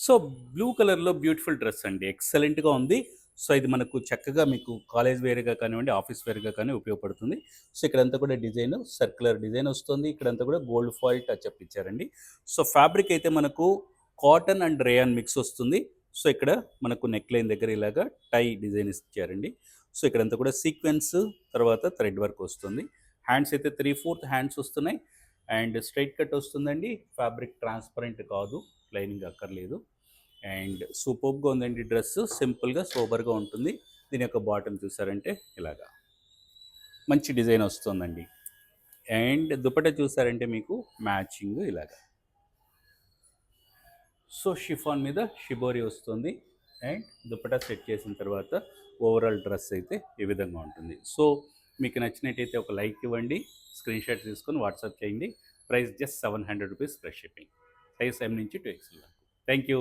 So, blue కలర్‌లో beautiful dress అండి. ఎక్సలెంట్‌గా ఉంది. సో, ఇది మనకు చక్కగా మీకు కాలేజ్ వేర్‌గా కానివ్వండి, ఆఫీస్ వేర్‌గా కానీ ఉపయోగపడుతుంది. సో, ఇక్కడంతా కూడా డిజైను సర్క్యులర్ డిజైనొస్తుంది. ఇక్కడంతా కూడా గోల్డ్ ఫాయిల్ టచప్ ఇచ్చారండి. సో, ఫ్యాబ్రిక్ అయితే మనకు కాటన్ అండ్ రేయాన్ మిక్స్ ఒస్తుంది. సో, ఇక్కడ మనకు నెక్ లైన్ దగ్గర ఇలాగా టై డిజైన్ ఇచ్చారండి. సో, ఇక్కడంతా కూడా సీక్వెన్స్ తర్వాత థ్రెడ్ వర్క్ ఒస్తుంది. హ్యాండ్స్ అయితే 3/4 హ్యాండ్స్ ఒస్తున్నాయి. అండ్ స్ట్రెయిట్ కట్ ఒస్తుందండి. ఫ్యాబ్రిక్ ట్రాన్స్‌పరెంట్ కాదు. లైనింగ్ అక్కర్లేదు. అండ్ సూపర్బ్‌గా ఉందండి డ్రెస్. సింపుల్‌గా, సోబర్‌గా ఉంటుంది. దీని యొక్క బాటమ్ చూసారంటే ఇలాగా మంచి డిజైన్ వస్తుందండి. అండ్ దుపట్టా చూసారంటే మీకు మ్యాచింగ్ ఇలాగా. సో, షిఫాన్ మీద షిబోరి వస్తుంది. అండ్ దుపట్టా సెట్ చేసిన తర్వాత ఓవరాల్ డ్రెస్ అయితే ఈ విధంగా ఉంటుంది. సో, మీకు నచ్చినట్టయితే ఒక లైక్ ఇవ్వండి. స్క్రీన్‌షాట్ తీసుకొని వాట్సాప్ చేయండి. ప్రైస్ జస్ట్ రూ. 700 ప్లస్ షిప్పింగ్. సైజ్ M నుంచి 2XL వరకు. Thank you.